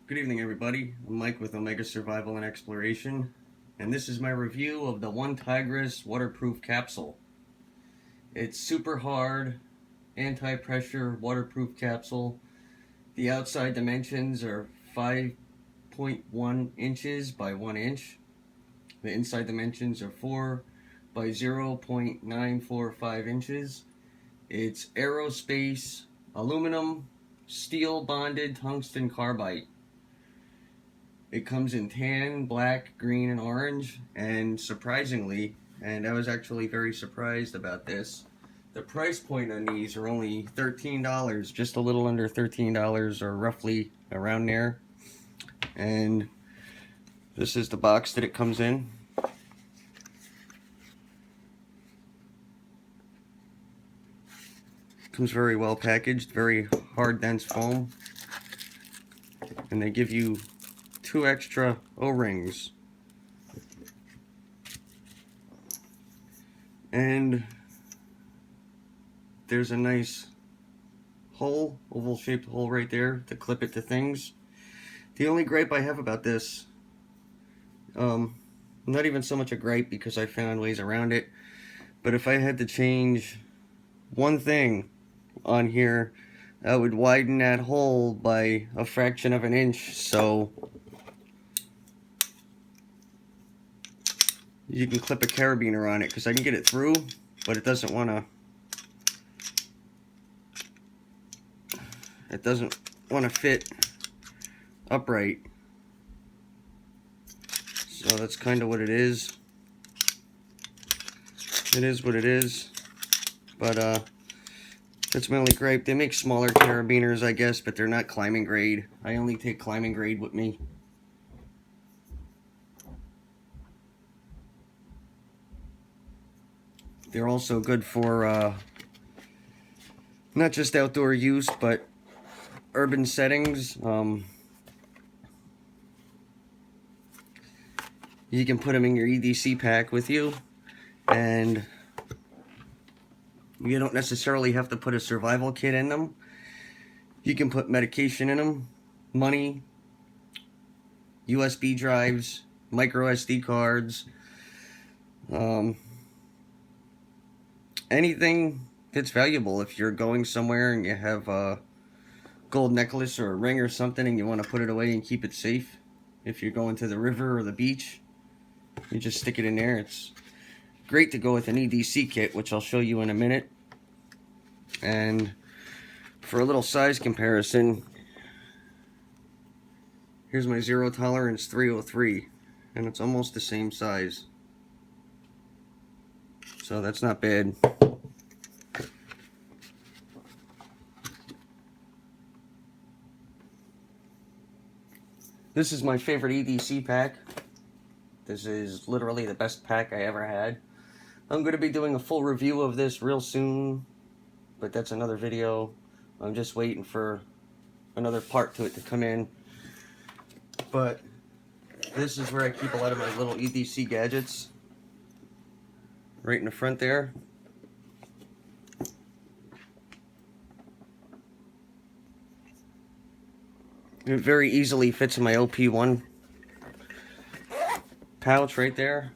Good evening, everybody. I'm Mike with Omega Survival and Exploration, and this is my review of the One Tigris waterproof capsule. It's super hard, anti-pressure waterproof capsule. The outside dimensions are 5.1 inches by 1 inch. The inside dimensions are 4 by 0.945 inches. It's aerospace, aluminum, steel bonded tungsten carbide. It comes in tan, black, green, and orange, and surprisingly, and I was actually very surprised about this, the price point on these are only $13, just a little under $13, or roughly around there. And this is the box that it comes in. Comes very well packaged, very hard, dense foam, and they give you 2 extra O-rings. And there's a nice hole, oval shaped hole right there to clip it to things. The only gripe I have about this, not even so much a gripe because I found ways around it, but if I had to change one thing on here, I would widen that hole by a fraction of an inch, so you can clip a carabiner on it, because I can get it through, but it doesn't want to fit upright. So that's kind of what it is. It is what it is, but that's my only gripe. They make smaller carabiners, I guess, but they're not climbing grade. I only take climbing grade with me. They're also good for not just outdoor use, but urban settings. You can put them in your EDC pack with you, and you don't necessarily have to put a survival kit in them. You can put medication in them, money, USB drives, micro SD cards, anything that's valuable. If you're going somewhere and you have a gold necklace or a ring or something and you want to put it away and keep it safe, if you're going to the river or the beach, you just stick it in there. It's great to go with an EDC kit, which I'll show you in a minute. And for a little size comparison, here's my 0 tolerance 303, and it's almost the same size. So that's not bad. This is my favorite EDC pack. This is literally the best pack I ever had. I'm going to be doing a full review of this real soon, but that's another video. I'm just waiting for another part to it to come in. But this is where I keep a lot of my little EDC gadgets. Right in the front there. It very easily fits in my OP1 pouch right there.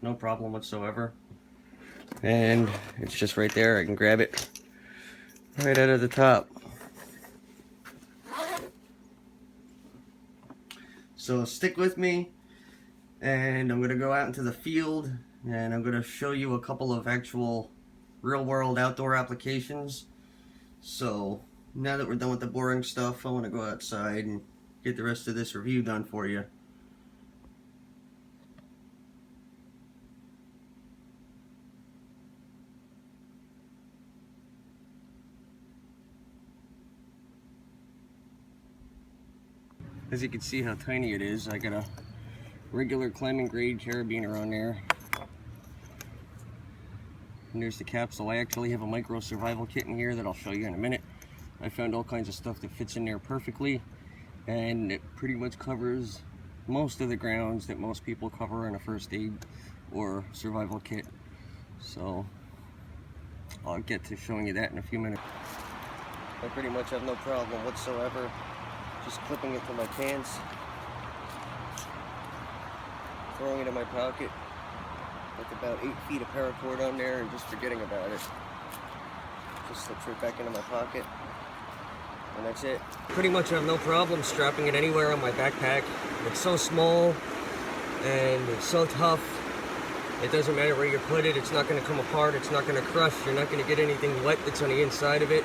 No problem whatsoever. And it's just right there. I can grab it right out of the top. So stick with me, and I'm going to go out into the field, and I'm going to show you a couple of actual real-world outdoor applications. So now that we're done with the boring stuff, I want to go outside and get the rest of this review done for you. As you can see how tiny it is, I got a regular climbing grade carabiner on there. And there's the capsule. I actually have a micro survival kit in here that I'll show you in a minute. I found all kinds of stuff that fits in there perfectly, and it pretty much covers most of the grounds that most people cover in a first aid or survival kit. So I'll get to showing you that in a few minutes. I pretty much have no problem whatsoever Just clipping it to my pants, throwing it in my pocket with about 8 feet of paracord on there and just forgetting about it. Just slips right back into my pocket, and that's it. Pretty much have no problem strapping it anywhere on my backpack. It's so small and it's so tough. It doesn't matter where you put it, it's not going to come apart, it's not going to crush, you're not going to get anything wet that's on the inside of it.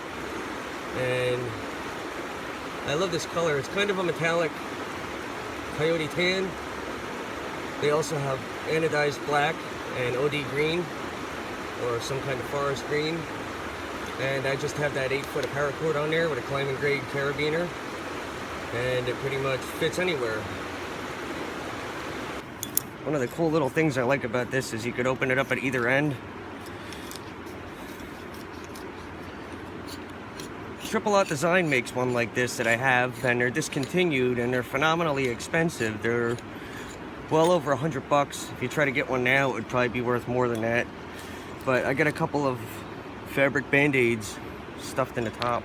And I love this color. It's kind of a metallic coyote tan. They also have anodized black and OD green, or some kind of forest green. And I just have that 8 foot of paracord on there with a climbing grade carabiner, and it pretty much fits anywhere. One of the cool little things I like about this is you could open it up at either end. Triple Out Design makes one like this that I have, and they're discontinued and they're phenomenally expensive. They're well over $100. If you try to get one now, it would probably be worth more than that. But I got a couple of fabric band-aids stuffed in the top.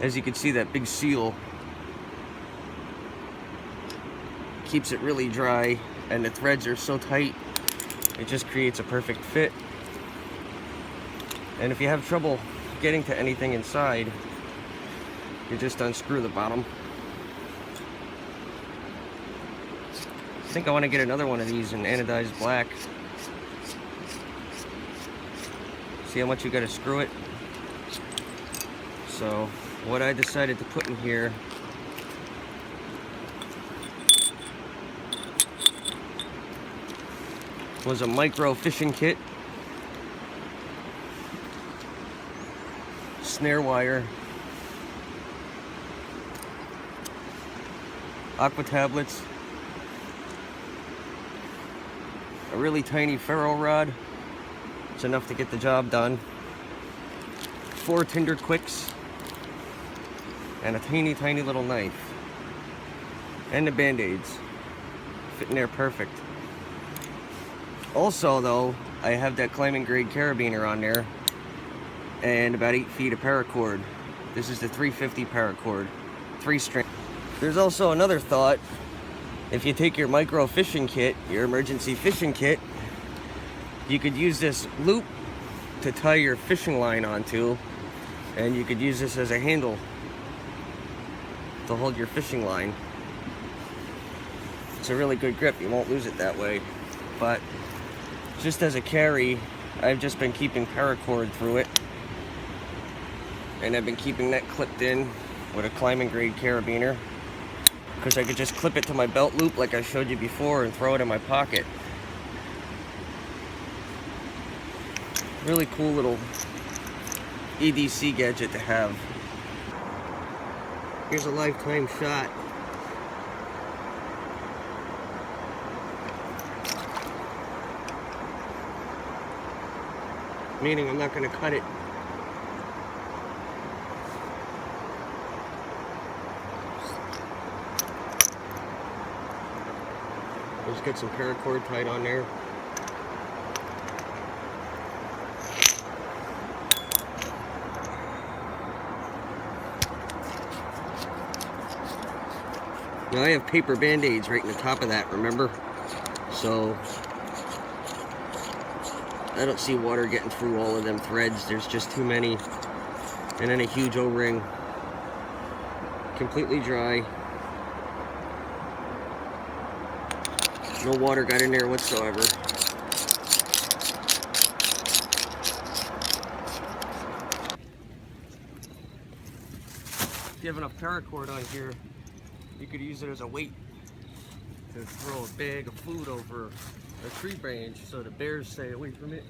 As you can see, that big seal keeps it really dry, and the threads are so tight it just creates a perfect fit. And if you have trouble getting to anything inside, you just unscrew the bottom. I think I want to get another one of these in anodized black. See how much you got to screw it? So what I decided to put in here was a micro fishing kit, snare wire, aqua tablets, a really tiny ferro rod. It's enough to get the job done. 4 Tinder Quicks, and a teeny tiny little knife, and the band-aids fit in there perfect. Also though, I have that climbing grade carabiner on there and about 8 feet of paracord. This is the 350 paracord, 3-string. There's also another thought. If you take your micro fishing kit, your emergency fishing kit, you could use this loop to tie your fishing line onto, and you could use this as a handle to hold your fishing line. It's a really good grip, you won't lose it that way. But just as a carry, I've just been keeping paracord through it, and I've been keeping that clipped in with a climbing grade carabiner, because I could just clip it to my belt loop like I showed you before and throw it in my pocket. Really cool little EDC gadget to have. Here's a lifetime shot. Meaning I'm not going to cut it. Just get some paracord tied on there. Now I have paper band-aids right in the top of that, remember? So I don't see water getting through all of them threads. There's just too many. And then a huge O-ring. Completely dry. No water got in there whatsoever. If you have enough paracord on here, you could use it as a weight to throw a bag of food over a tree branch so the bears stay away from it.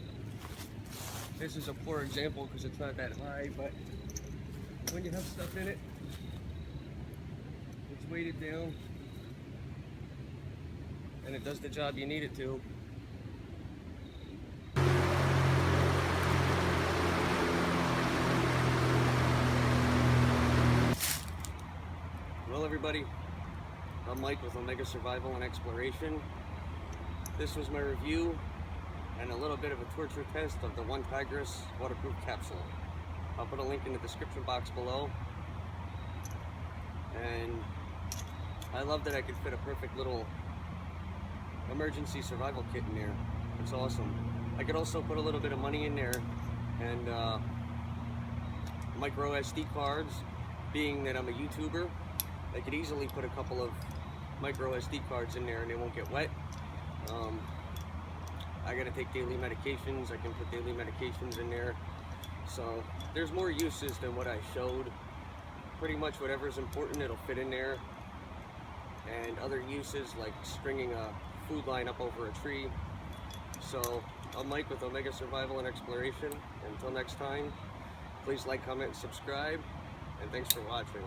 This is a poor example because it's not that high, but when you have stuff in it, it's weighted down and it does the job you need it to. Well, everybody, I'm Mike with Omega Survival and Exploration. This was my review and a little bit of a torture test of the One Tigris waterproof capsule. I'll put a link in the description box below. and I love that I could fit a perfect little emergency survival kit in there. It's awesome. I could also put a little bit of money in there, and micro SD cards. Being that I'm a YouTuber, I could easily put a couple of micro SD cards in there and they won't get wet. I gotta take daily medications. I can put daily medications in there. So there's more uses than what I showed. Pretty much whatever's important, it'll fit in there. And other uses like stringing a food line up over a tree. So I'm Mike with Omega Survival and Exploration. Until next time, please like, comment, and subscribe. And thanks for watching.